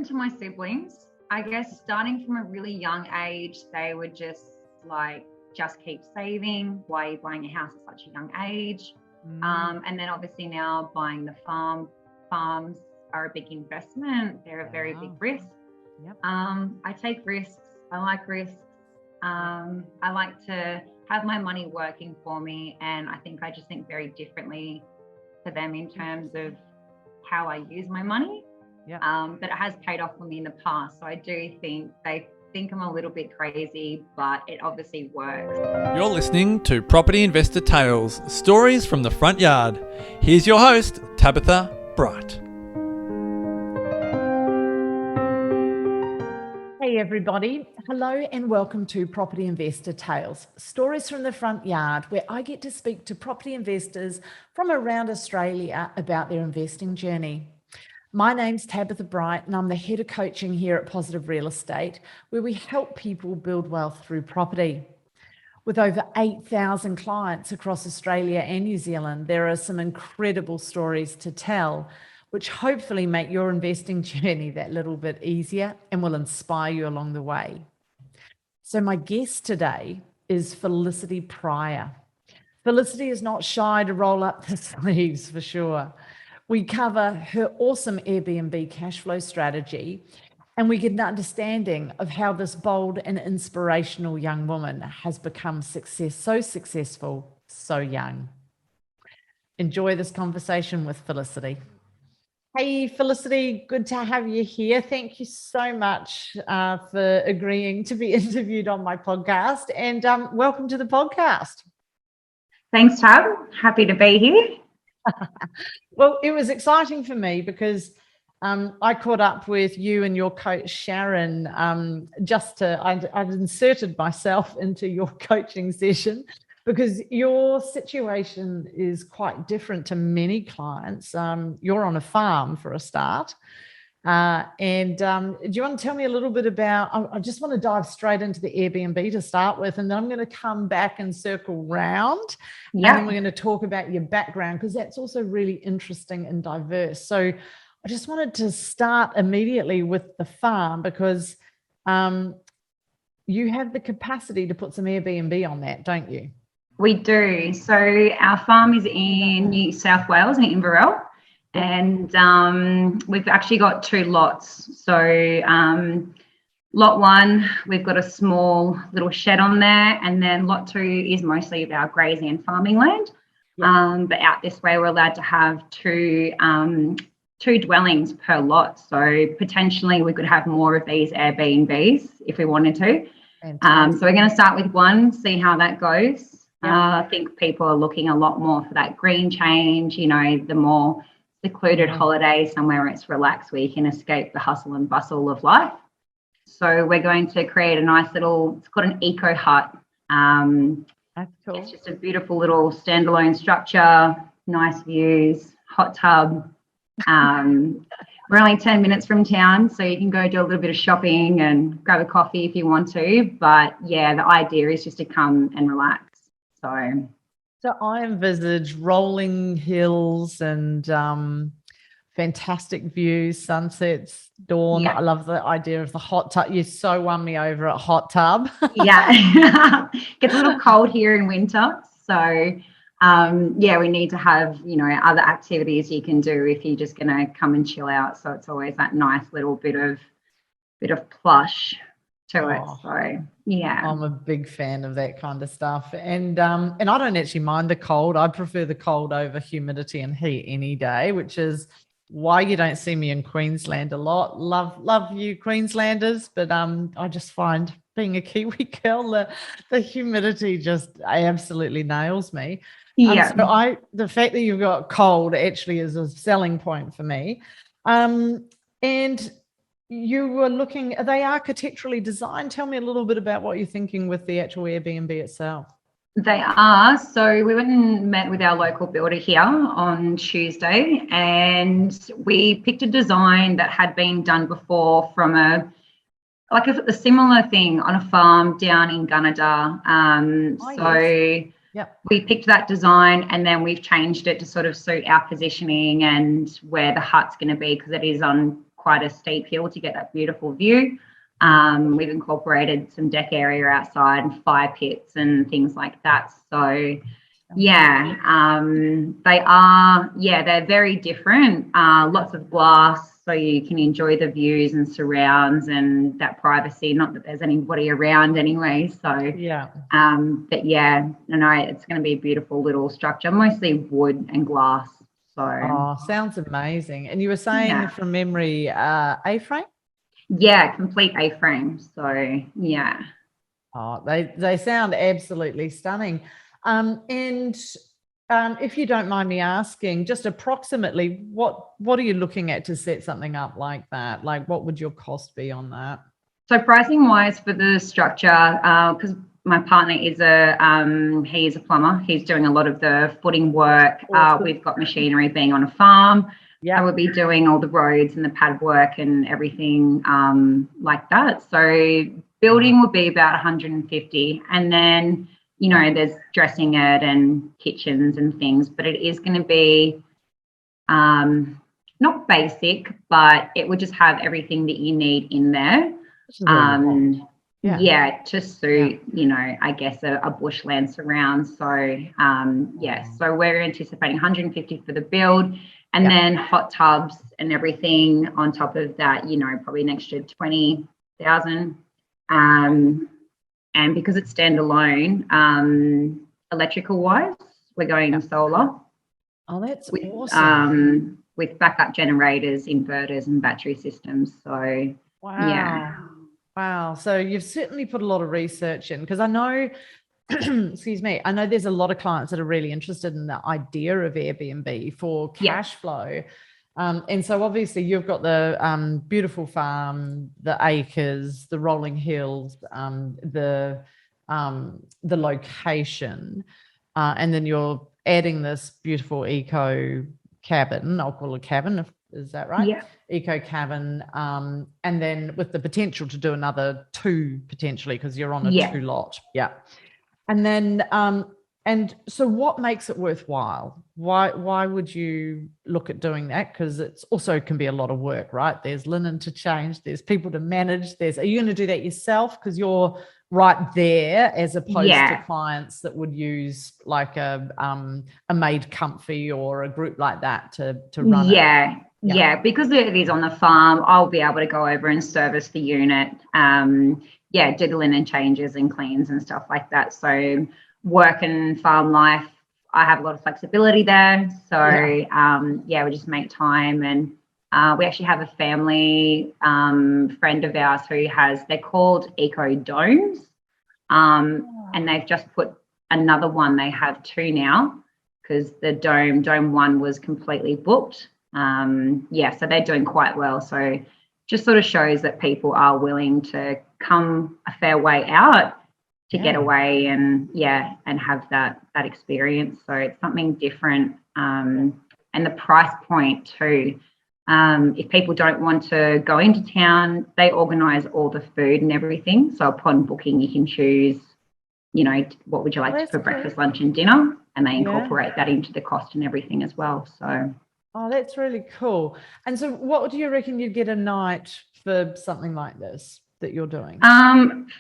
To my siblings, I guess starting from a really young age, they would just keep saving. Why are you buying a house at such a young age? And then obviously now buying the farm. Farms are a big investment. They're a very big risk. Yep. I take risks. I like risks. I like to have my money working for me, and I just think very differently to them in terms of how I use my money. Yep. But it has paid off for me in the past. So I do think they think I'm a little bit crazy, but it obviously works. You're listening to Property Investor Tales, stories from the front yard. Here's your host, Tabitha Bright. Hey everybody, hello and welcome to Property Investor Tales, stories from the front yard, where I get to speak to property investors from around Australia about their investing journey. My name's Tabitha Bright and I'm the head of coaching here at Positive Real Estate, where we help people build wealth through property. With over 8,000 clients across Australia and New Zealand, there are some incredible stories to tell, which hopefully make your investing journey that little bit easier and will inspire you along the way. So my guest today is Felicity Pryor. Felicity is not shy to roll up the sleeves for sure. We cover her awesome Airbnb Cashflow strategy, and we get an understanding of how this bold and inspirational young woman has become so successful so young. Enjoy this conversation with Felicity. Hey, Felicity, good to have you here. Thank you so much for agreeing to be interviewed on my podcast, and welcome to the podcast. Thanks, Tab. Happy to be here. Well, it was exciting for me because I caught up with you and your coach, Sharon, I'd inserted myself into your coaching session because your situation is quite different to many clients. You're on a farm for a start. And do you want to tell me a little bit about, I just want to dive straight into the Airbnb to start with, and then I'm going to come back and circle round. And then we're going to talk about your background, because that's also really interesting and diverse. So I just wanted to start immediately with the farm, because you have the capacity to put some Airbnb on that, don't you? We do. So our farm is in New South Wales, in Inverell. And we've actually got two lots. So lot one, we've got a small little shed on there, and then lot two is mostly of our grazing and farming land. But out this way, we're allowed to have two dwellings per lot. So potentially we could have more of these Airbnbs if we wanted to. So we're going to start with one, see how that goes. I think people are looking a lot more for that green change, the more secluded holiday, somewhere where it's relaxed, where you can escape the hustle and bustle of life. So we're going to create a nice little, it's called an eco hut. That's cool. It's just a beautiful little standalone structure, nice views, hot tub. We're only 10 minutes from town, so you can go do a little bit of shopping and grab a coffee if you want to. But yeah, the idea is just to come and relax. So I envisage rolling hills and fantastic views, sunsets, dawn. I love the idea of the hot tub. You so won me over at hot tub. Gets a little cold here in winter. So, we need to have, other activities you can do if you're just going to come and chill out. So it's always that nice little bit of plush to it. So I'm a big fan of that kind of stuff, and I don't actually mind the cold. I prefer the cold over humidity and heat any day, which is why you don't see me in Queensland a lot. Love you Queenslanders, but I just find being a Kiwi girl, the humidity just absolutely nails me. So the fact that you've got cold actually is a selling point for me. And you were looking, are they architecturally designed? Tell me a little bit about what you're thinking with the actual Airbnb itself. They are. So we went and met with our local builder here on Tuesday, and we picked a design that had been done before from a similar thing on a farm down in Gunnedah. We picked that design, and then we've changed it to sort of suit our positioning and where the hut's going to be, because it is on quite a steep hill to get that beautiful view. We've incorporated some deck area outside and fire pits and things like that. So they're very different. Lots of glass, so you can enjoy the views and surrounds and that privacy. Not that there's anybody around anyway. So but yeah, no, it's going to be a beautiful little structure, mostly wood and glass. So sounds amazing. And you were saying from memory, A-frame? Yeah, complete A-frame. So yeah. Oh, they sound absolutely stunning. And if you don't mind me asking, just approximately, what are you looking at to set something up like that? Like, what would your cost be on that? So pricing wise for the structure, because my partner is he is a plumber. He's doing a lot of the footing work. We've got machinery being on a farm. I will be doing all the roads and the pad work and everything like that. So building will be about 150, and then there's dressing it and kitchens and things, but it is going to be not basic, but it will just have everything that you need in there. To suit, I guess a bushland surround. So, so we're anticipating 150 for the build, and then hot tubs and everything on top of that, probably an extra 20,000. And because it's standalone, electrical wise, we're going solar. Oh, that's awesome. With backup generators, inverters, and battery systems. So, Wow. So you've certainly put a lot of research in, because I know, excuse me, I know there's a lot of clients that are really interested in the idea of Airbnb for cash flow. And so obviously you've got the beautiful farm, the acres, the rolling hills, the location, and then you're adding this beautiful eco cabin. I'll call it a cabin. Is that right? Yeah. Eco cabin. And then with the potential to do another 2 potentially, because you're on a 2 lot. Yeah. And then, and so what makes it worthwhile? Why would you look at doing that? Because it's also can be a lot of work, right? There's linen to change. There's people to manage. Are you going to do that yourself? Because you're right there, as opposed to clients that would use like a Made Comfy or a group like that to run it. Yeah, because it is on the farm, I'll be able to go over and service the unit. Do the linen changes and cleans and stuff like that. So work and farm life, I have a lot of flexibility there. So we just make time. And we actually have a family friend of ours who they're called eco domes, and they've just put another one. They have 2 now, because the dome 1 was completely booked. So they're doing quite well. So just sort of shows that people are willing to come a fair way out to get away and have that experience. So it's something different. And the price point too. If people don't want to go into town, they organise all the food and everything. So upon booking, you can choose, what would you like for breakfast, lunch and dinner? And they incorporate that into the cost and everything as well. So. Oh, that's really cool. And so what do you reckon you'd get a night for something like this that you're doing?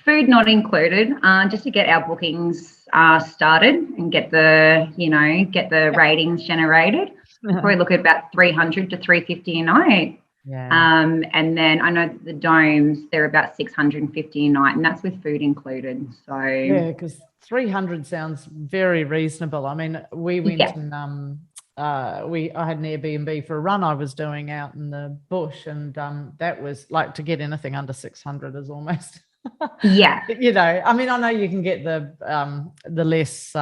Food not included, just to get our bookings started and get the ratings generated. Probably look at about 300 to 350 a night. And then I know that the domes, they're about 650 a night, and that's with food included. So because 300 sounds very reasonable. I mean, we went and I had an Airbnb for a run I was doing out in the bush, and that was like, to get anything under 600 is almost I mean, I know you can get the less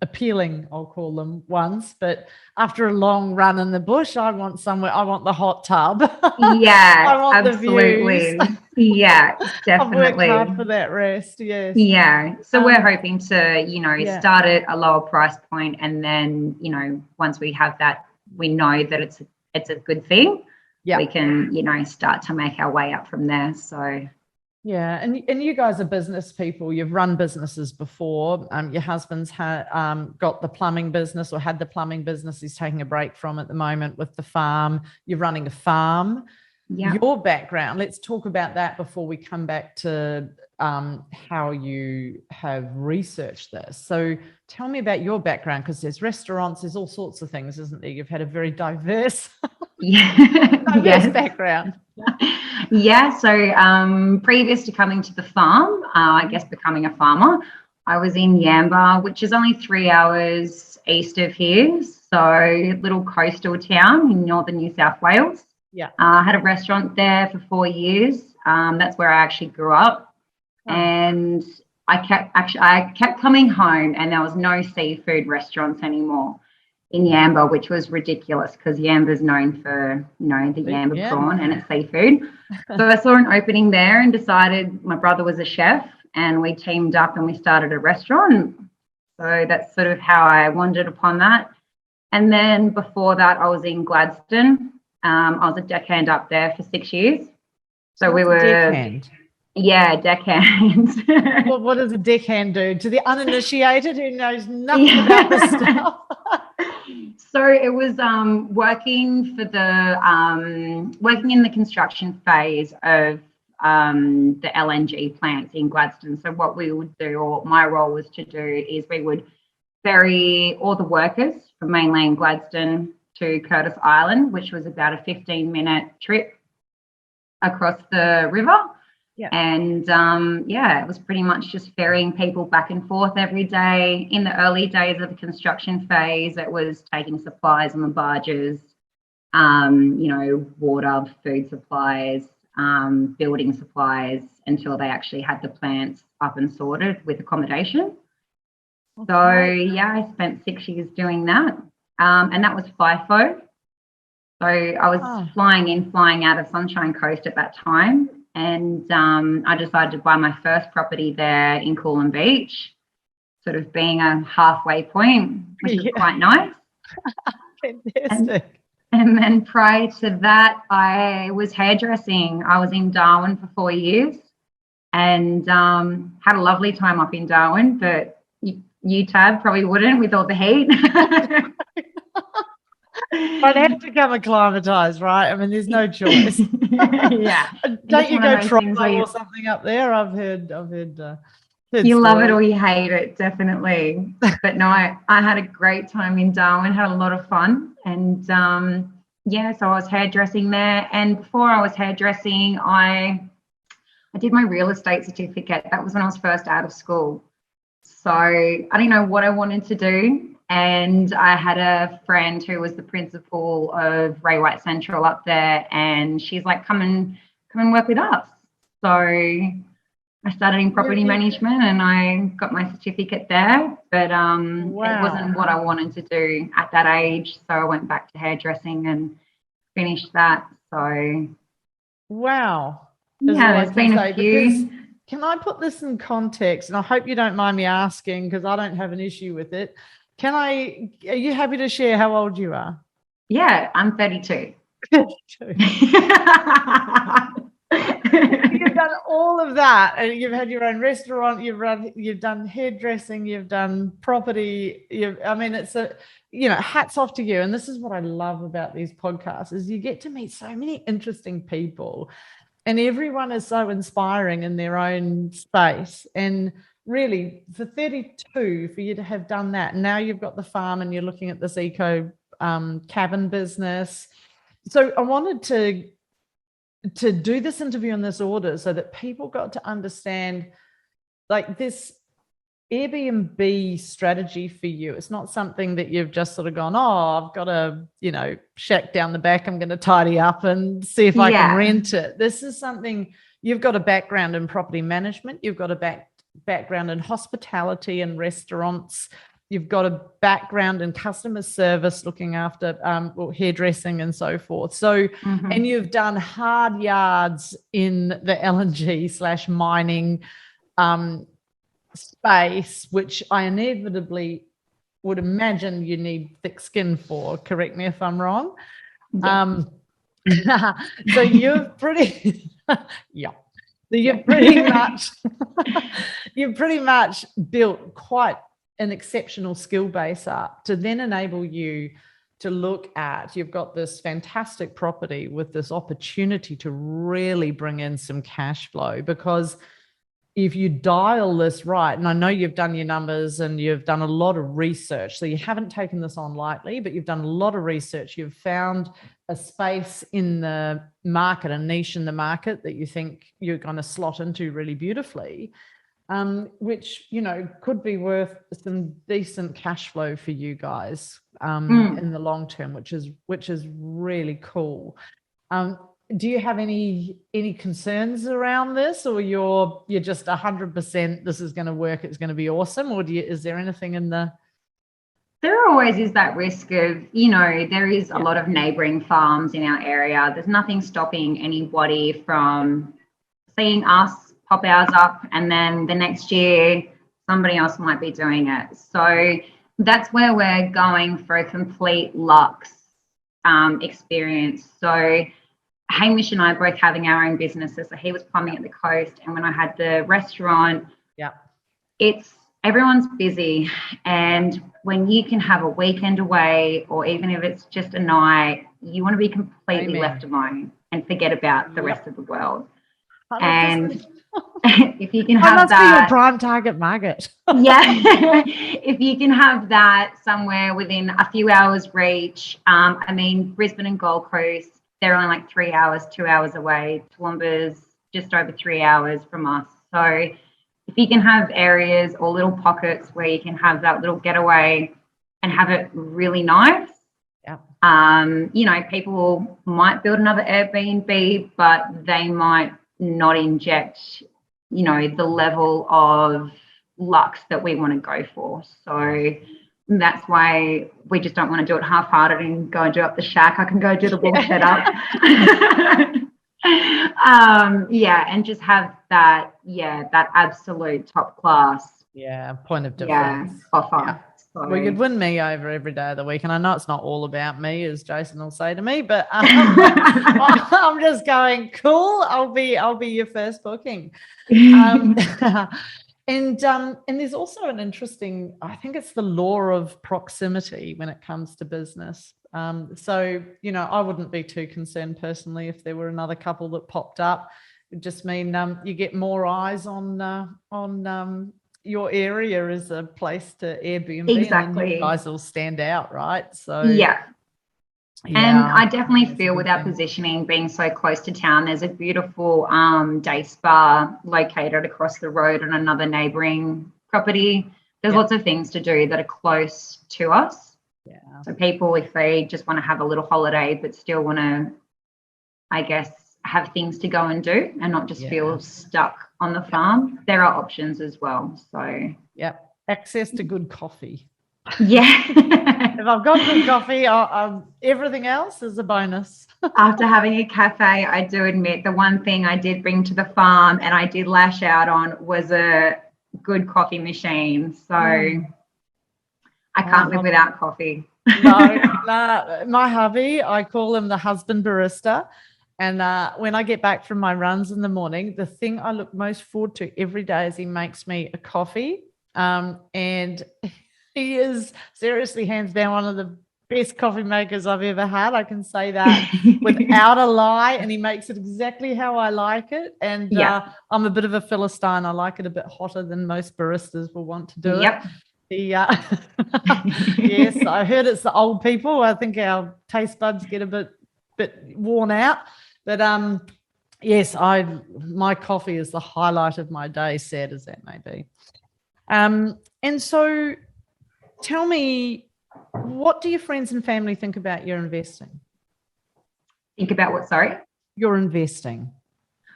appealing, I'll call them, ones, but after a long run in the bush, I want the hot tub. I want absolutely. the views. Yeah, definitely. I've worked hard for that rest. Yes. Yeah. So we're hoping to, start at a lower price point, and then, once we have that, we know that it's a good thing. We can, start to make our way up from there. So. Yeah, and you guys are business people. You've run businesses before. Your husband's got the plumbing business, or had the plumbing business. He's taking a break from at the moment with the farm. You're running a farm. Yeah. your background. Let's talk about that before we come back to how you have researched this. So tell me about your background, because there's restaurants, there's all sorts of things, isn't there? You've had a very diverse, Yes. background. Yeah. So previous to coming to the farm, I guess becoming a farmer, I was in Yamba, which is only 3 hours east of here. So a little coastal town in northern New South Wales. Yeah. I had a restaurant there for 4 years. That's where I actually grew up. And I kept coming home, and there was no seafood restaurants anymore in Yamba, which was ridiculous because Yamba is known for, the Yamba prawn and its seafood. So I saw an opening there and decided, my brother was a chef, and we teamed up and we started a restaurant. So that's sort of how I wandered upon that. And then before that, I was in Gladstone. I was a deckhand up there for 6 years. So we were deckhand. Yeah, deckhand. Well, what does a deckhand do? To the uninitiated who knows nothing about the stuff. So it was working in the construction phase of the LNG plants in Gladstone. So what we would do, or my role was to do, is we would ferry all the workers from mainland Gladstone to Curtis Island, which was about a 15-minute trip across the river. Yeah. And it was pretty much just ferrying people back and forth every day. In the early days of the construction phase, it was taking supplies on the barges, water, food supplies, building supplies, until they actually had the plants up and sorted with accommodation. Okay. So I spent 6 years doing that. And that was FIFO. So I was flying in, flying out of Sunshine Coast at that time. And I decided to buy my first property there in Coolum Beach, sort of being a halfway point, which is quite nice. Fantastic. And then prior to that, I was hairdressing. I was in Darwin for 4 years and had a lovely time up in Darwin, but you, Tab, probably wouldn't with all the heat. I'd have to come acclimatise, right? I mean, there's no choice. Yeah. Don't you go tropical or something up there? I've heard you love it or you hate it, definitely. But no, I had a great time in Darwin, had a lot of fun. And so I was hairdressing there. And before I was hairdressing, I did my real estate certificate. That was when I was first out of school. So I didn't know what I wanted to do. And I had a friend who was the principal of Ray White Central up there, and she's like, come and work with us. So I started in property management and I got my certificate there, but it wasn't what I wanted to do at that age. So I went back to hairdressing and finished that. So wow. There's been a few. Can I put this in context? And I hope you don't mind me asking, because I don't have an issue with it. Are you happy to share how old you are? Yeah, I'm 32. 32. You've done all of that, and you've had your own restaurant, you've done hairdressing, you've done property. It's hats off to you. And this is what I love about these podcasts, is you get to meet so many interesting people, and everyone is so inspiring in their own space. And really, for 32, for you to have done that, and now you've got the farm and you're looking at this eco cabin business. So I wanted to do this interview in this order so that people got to understand, like, this Airbnb strategy for you. It's not something that you've just sort of gone, I've got a shack down the back, I'm going to tidy up and see if I can rent it. This is something, you've got a background in property management, you've got a background in hospitality and restaurants, you've got a background in customer service, looking after hairdressing and so forth. So, and you've done hard yards in the LNG/mining space, which I inevitably would imagine you need thick skin for. Correct me if I'm wrong. Yeah. So you're pretty, yeah. So you've pretty much built quite an exceptional skill base up to then enable you to look at, you've got this fantastic property with this opportunity to really bring in some cash flow, because if you dial this right, and I know you've done your numbers and you've done a lot of research, so you haven't taken this on lightly, but you've done a lot of research. You've found a space in the market, a niche in the market that you think you're going to slot into really beautifully, which, you know, could be worth some decent cash flow for you guys in the long term, which is really cool. Do you have any concerns around this, or you're just 100% this is going to work, it's going to be awesome, or is there anything in the... There always is that risk of, you know, there is a lot of neighbouring farms in our area. There's nothing stopping anybody from seeing us pop ours up, and then the next year somebody else might be doing it. So that's where we're going for a complete luxe experience. So Hamish and I both having our own businesses. So he was plumbing at the coast, and when I had the restaurant, everyone's busy, and when you can have a weekend away, or even if it's just a night, you want to be completely left alone and forget about the rest of the world. 100%. And if you can have that, be your prime target market. If you can have that somewhere within a few hours reach. I mean, Brisbane and Gold Coast, they're only like 3 hours, 2 hours away. Toowoomba's just over 3 hours from us. So if you can have areas or little pockets where you can have that little getaway and have it really nice, you know, people might build another Airbnb, but they might not inject, you know, the level of luxe that we want to go for. So that's why we just don't want to do it half-hearted and go and do up the shack. I can go do the wall setup. And just have that, that absolute top class. Point of difference. Offer. So, well, you'd win me over every day of the week. And I know it's not all about me, as Jason will say to me, but I'm just going, cool, I'll be your first booking. And there's also an interesting, I think it's the law of proximity when it comes to business. So, you know, I wouldn't be too concerned personally if there were another couple that popped up. It would just mean you get more eyes on your area as a place to Airbnb. Exactly. And you guys will stand out, right? So and I definitely feel with our positioning being so close to town, there's a beautiful day spa located across the road on another neighbouring property. There's lots of things to do that are close to us. So people, if they just want to have a little holiday but still want to, I guess, have things to go and do and not just feel stuck on the farm, there are options as well. So access to good coffee. If I've got good coffee, everything else is a bonus. After having a cafe, I do admit the one thing I did bring to the farm and I did lash out on was a good coffee machine. So I can't live without coffee. No, my hubby, I call him the husband barista. And when I get back from my runs in the morning, the thing I look most forward to every day is he makes me a coffee. And he is seriously hands down one of the best coffee makers I've ever had. I can say that without a lie. And he makes it exactly how I like it. And I'm a bit of a Philistine. I like it a bit hotter than most baristas will want to do it. Yes, I heard it's the old people. I think our taste buds get a bit worn out. But yes, my coffee is the highlight of my day, sad as that may be. And so tell me, what do your friends and family think about your investing? Think about what, sorry? Your investing.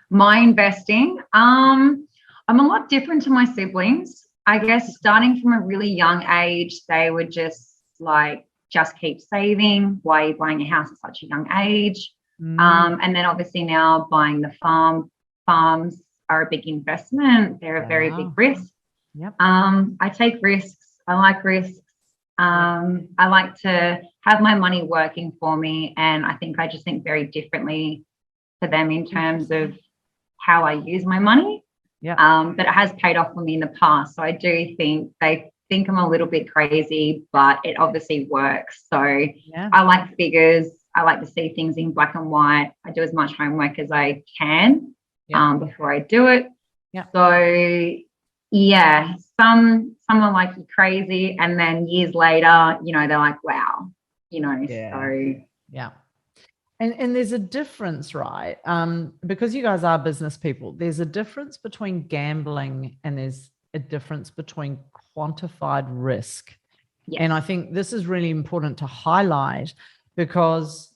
My investing? I'm a lot different to my siblings. I guess starting from a really young age, they would just keep saving. Why are you buying a house at such a young age? And then obviously now buying the farm. Farms are a big investment. They're a very big risk. I take risks. I like risks. I like to have my money working for me, and I think I just think very differently to them in terms of how I use my money. But it has paid off for me in the past. So I do think they think I'm a little bit crazy, but it obviously works. So Yeah. I like figures. I like to see things in black and white. I do as much homework as I can before I do it. Yeah. So yeah, some are like, you're crazy, and then years later, you know, they're like, wow, you know. So yeah. And there's a difference, right? Because you guys are business people, there's a difference between gambling and there's a difference between quantified risk. yes. And I think this is really important to highlight, because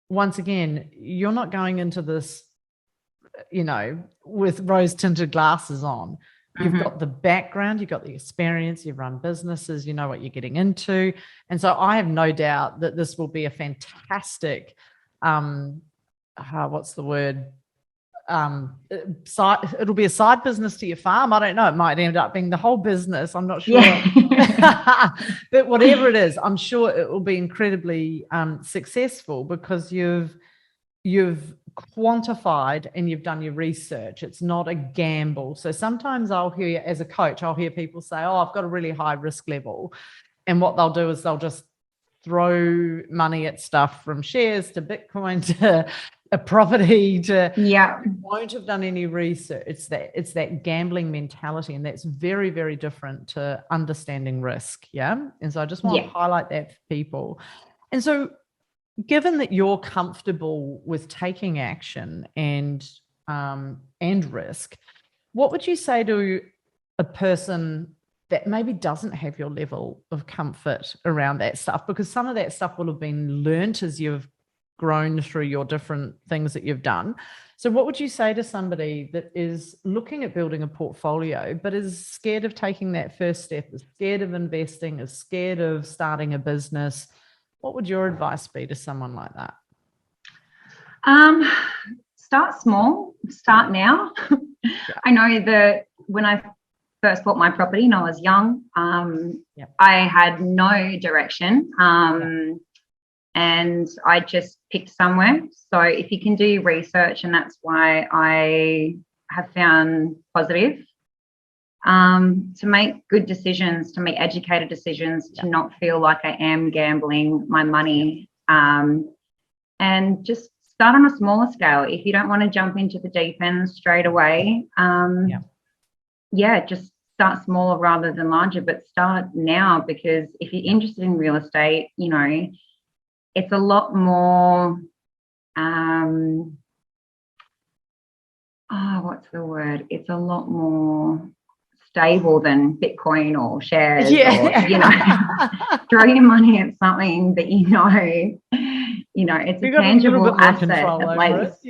once again, you're not going into this, you know, with rose-tinted glasses on. You've got the background, you've got the experience, you've run businesses, you know what you're getting into. And so I have no doubt that this will be a fantastic, what's the word? It'll be a side business to your farm. I don't know. It might end up being the whole business. I'm not sure. Yeah. But whatever it is, I'm sure it will be incredibly successful, because you've quantified and you've done your research. It's not a gamble. So sometimes I'll hear, as a coach, I'll hear people say, oh, I've got a really high risk level. And what they'll do is they'll just throw money at stuff, from shares to Bitcoin to a property to, won't have done any research. It's that gambling mentality. And that's very, very different to understanding risk. Yeah. And so I just want to highlight that for people. And so, given that you're comfortable with taking action and risk, what would you say to a person that maybe doesn't have your level of comfort around that stuff? Because some of that stuff will have been learnt as you've grown through your different things that you've done. So what would you say to somebody that is looking at building a portfolio, but is scared of taking that first step, is scared of investing, is scared of starting a business? What would your advice be to someone like that? Start small, start now. I know that when I first bought my property and I was young, I had no direction, and I just picked somewhere. So if you can do your research, and that's why I have found positive, to make good decisions, to make educated decisions, to not feel like I am gambling my money, and just start on a smaller scale. If you don't want to jump into the deep end straight away, just start smaller rather than larger, but start now, because if you're interested in real estate, you know, it's a lot more, what's the word? It's a lot more stable than Bitcoin or shares, or, you know, throw your money at something that you know, it's a tangible asset at least.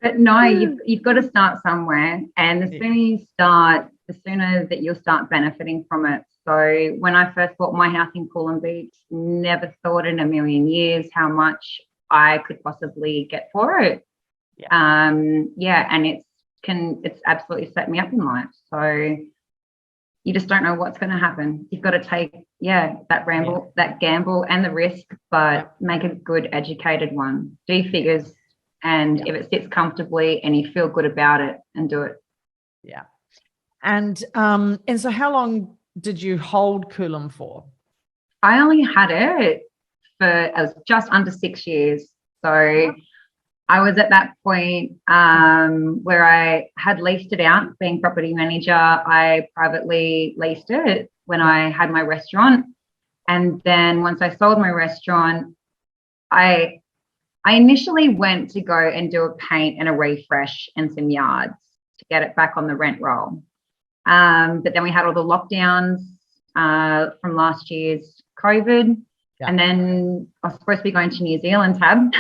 But no, you've got to start somewhere, and the sooner you start, the sooner that you'll start benefiting from it. So when I first bought my house in Coolum Beach, never thought in a million years how much I could possibly get for it. And it's absolutely set me up in life. So you just don't know what's going to happen. You've got to take that gamble and the risk, but make a good educated one. Do figures, and if it sits comfortably and you feel good about it, and do it. Yeah. And so how long did you hold Coolum for? I only had it for just under 6 years. So I was at that point where I had leased it out. Being property manager, I privately leased it when I had my restaurant. And then once I sold my restaurant, I initially went to go and do a paint and a refresh and some yards to get it back on the rent roll. But then we had all the lockdowns from last year's COVID. Yeah. And then I was supposed to be going to New Zealand, Tab,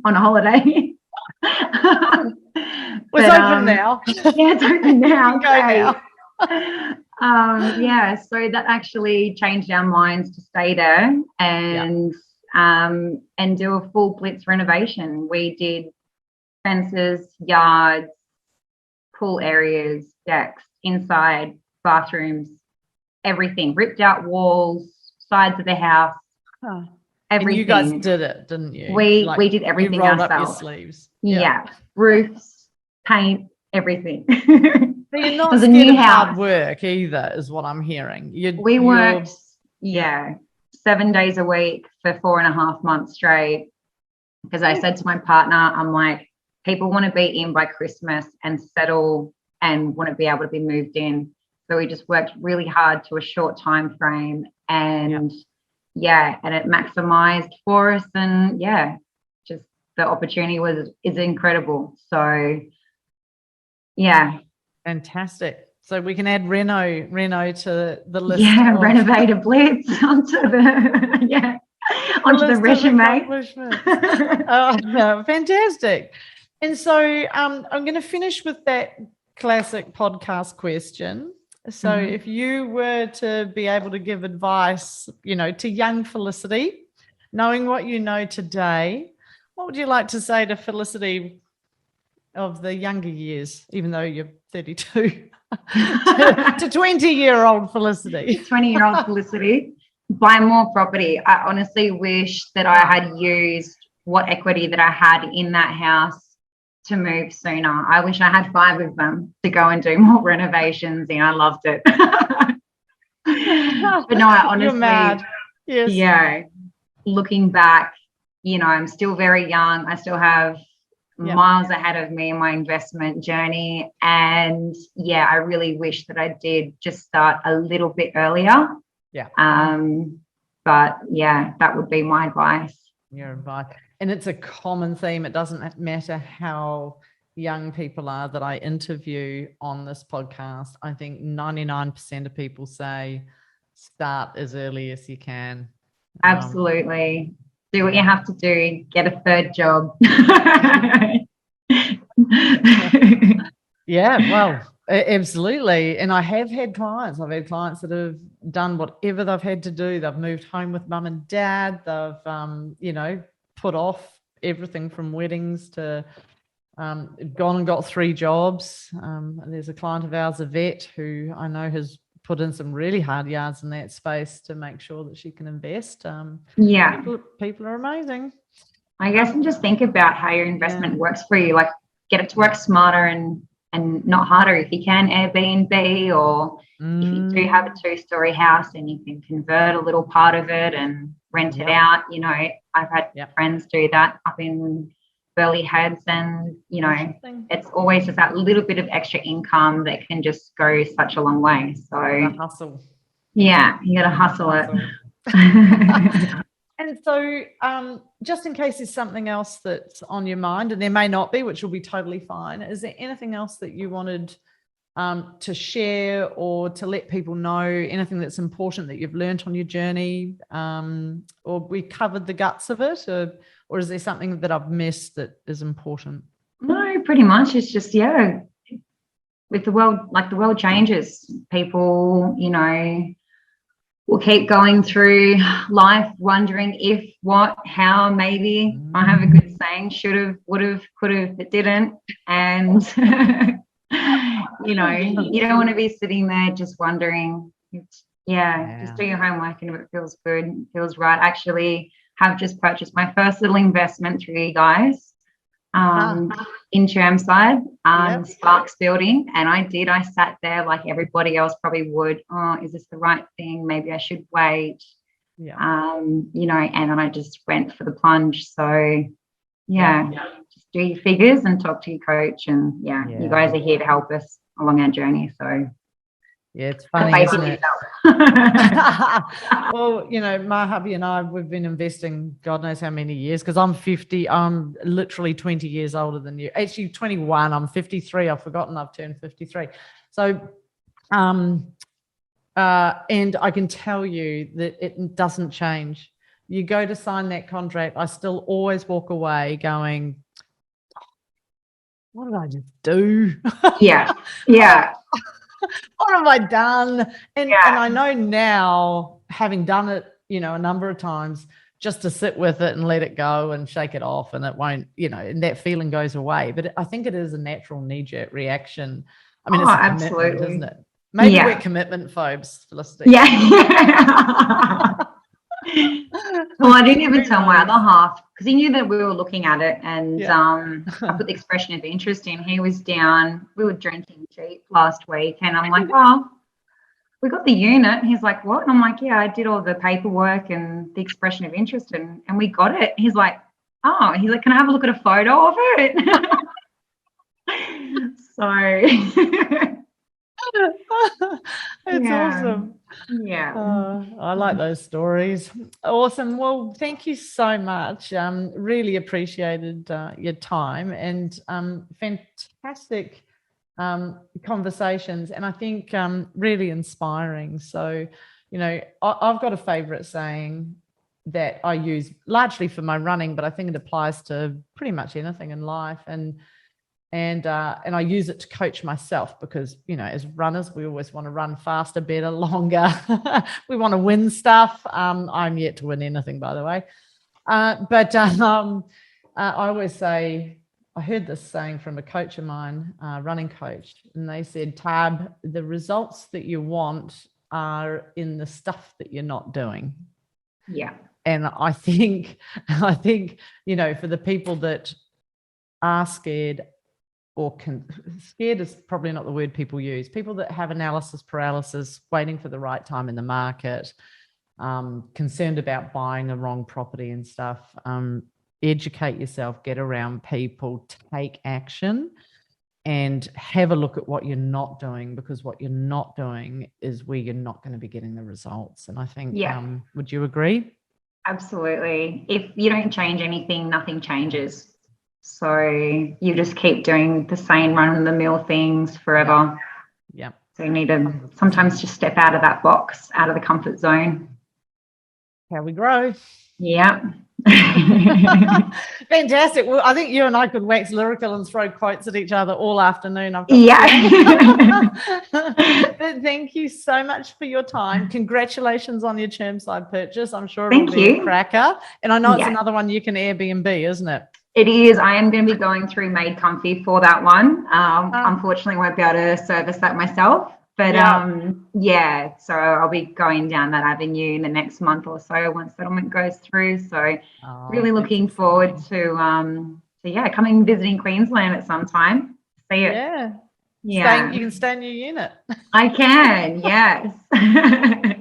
on a holiday. It's open now. Yeah, it's open now. Go now. So that actually changed our minds to stay there and do a full blitz renovation. We did fences, yards, pool areas, decks, inside, bathrooms, everything, ripped out walls, sides of the house. Everything. And you guys did it, didn't you? We did everything you rolled ourselves. up your sleeves. Yeah. Roofs, paint, everything. So you're not was a scared new of house. hard work either, is what I'm hearing. We worked, 7 days a week for 4.5 months straight. Because I said to my partner, I'm like, people want to be in by Christmas and settle and want to be able to be moved in. So we just worked really hard to a short time frame, and and it maximized for us. And just the opportunity is incredible. So fantastic. So we can add Reno to the list. Renovate a blitz onto the the resume. Oh, no, fantastic. And so I'm going to finish with that classic podcast question. So if you were to be able to give advice, to young Felicity, knowing what you know today, what would you like to say to Felicity of the younger years, even though you're 32, to 20-year-old Felicity? 20-year-old Felicity, buy more property. I honestly wish that I had used what equity that I had in that house to move sooner. I wish I had 5 of them to go and do more renovations, and I loved it. But no, I honestly, you're mad. Yes. Looking back, I'm still very young. I still have miles ahead of me in my investment journey. And I really wish that I did just start a little bit earlier. But that would be my advice. Your advice. And it's a common theme. It doesn't matter how young people are that I interview on this podcast. I think 99% of people say start as early as you can. Absolutely. Do what you have to do. Get a third job. Well, absolutely. And I have had clients. I've had clients that have done whatever they've had to do. They've moved home with mum and dad. They've, put off everything from weddings to gone and got 3 jobs. There's a client of ours, a vet, who I know has put in some really hard yards in that space to make sure that she can invest. People are amazing. I guess, and just think about how your investment works for you. Like, get it to work smarter and not harder. If you can Airbnb, or if you do have a 2-story house and you can convert a little part of it and rent it out. I've had friends do that up in Burleigh Heads, and it's always just that little bit of extra income that can just go such a long way. So hustle. You gotta hustle it. And so just in case there's something else that's on your mind, and there may not be, which will be totally fine, is there anything else that you wanted to share or to let people know, anything that's important that you've learned on your journey, or we covered the guts of it, or is there something that I've missed that is important? No, pretty much. It's just, with the world, the world changes. People, will keep going through life wondering if, what, how, maybe. I have a good saying, should have, would have, could have, but didn't. And you don't want to be sitting there just wondering. Just do your homework, and if it feels good, feels right. Actually have just purchased my first little investment through you guys in Chermside, Sparks building. And I sat there like everybody else probably would. Oh, is this the right thing? Maybe I should wait. And then I just went for the plunge. So just do your figures and talk to your coach, and you guys are here to help us along our journey. So it's funny, isn't it? Well, my hubby and I, we've been investing God knows how many years, because I'm 50. I'm literally 20 years older than you. Actually 21. I'm 53. I've forgotten I've turned 53. So and I can tell you that it doesn't change. You go to sign that contract, I still always walk away going, what did I just do? What have I done? And I know now, having done it, a number of times, just to sit with it and let it go and shake it off, and it won't, and that feeling goes away. But I think it is a natural knee-jerk reaction. I mean, it's a commitment, isn't it? Maybe we're commitment phobes, Felicity. Well, I didn't even tell my other half because he knew that we were looking at it, and Yeah. I put the expression of interest in. He was down. We were drinking cheap last week, and I'm like, "Oh, we got the unit." He's like, "What?" And I'm like, "Yeah, I did all the paperwork and the expression of interest, and we got it." He's like, "Oh," he's like, "Can I have a look at a photo of it?" So, It's yeah. awesome. Yeah. I like those stories. Awesome. Well, thank you so much. Really appreciated your time and fantastic conversations, and I think really inspiring. So, I've got a favorite saying that I use largely for my running, but I think it applies to pretty much anything in life. And I use it to coach myself because, as runners, we always want to run faster, better, longer. We want to win stuff. I'm yet to win anything, by the way. But I always say, I heard this saying from a coach of mine, running coach, and they said, "Tab, the results that you want are in the stuff that you're not doing." Yeah. And I think, for the people that are scared, scared is probably not the word people use. People that have analysis paralysis, waiting for the right time in the market, concerned about buying the wrong property and stuff. Educate yourself, get around people, take action, and have a look at what you're not doing, because what you're not doing is where you're not going to be getting the results. And I think, would you agree? Absolutely. If you don't change anything, nothing changes. So you just keep doing the same run-of-the-mill things forever. Yeah. So you need to sometimes just step out of that box, out of the comfort zone. How we grow. Yeah. Fantastic. Well, I think you and I could wax lyrical and throw quotes at each other all afternoon. But thank you so much for your time. Congratulations on your Chermside purchase. I'm sure it'll be a cracker. And I know it's another one you can Airbnb, isn't it? It is. I am going to be going through Made Comfy for that one. Unfortunately, I won't be able to service that myself. But so I'll be going down that avenue in the next month or so once settlement goes through. So really looking forward to coming and visiting Queensland at some time. See it. Yeah. You can stay in your unit. I can, yes.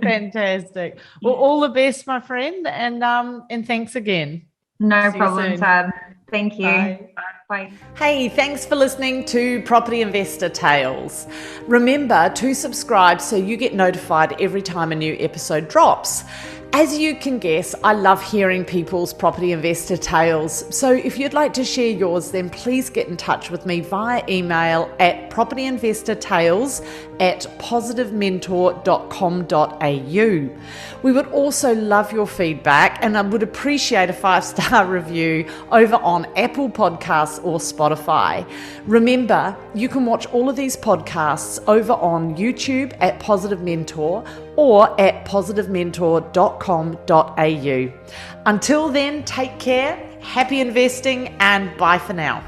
Fantastic. Well, all the best, my friend, and thanks again. No problem, Tab. Thank you. Bye. Bye. Hey, thanks for listening to Property Investor Tales. Remember to subscribe so you get notified every time a new episode drops. As you can guess, I love hearing people's property investor tales. So if you'd like to share yours, then please get in touch with me via email at propertyinvestortales@positivementor.com.au. We would also love your feedback, and I would appreciate a 5-star review over on Apple Podcasts or Spotify. Remember, you can watch all of these podcasts over on YouTube at Positive Mentor or at positivementor.com.au. Until then, take care, happy investing, and bye for now.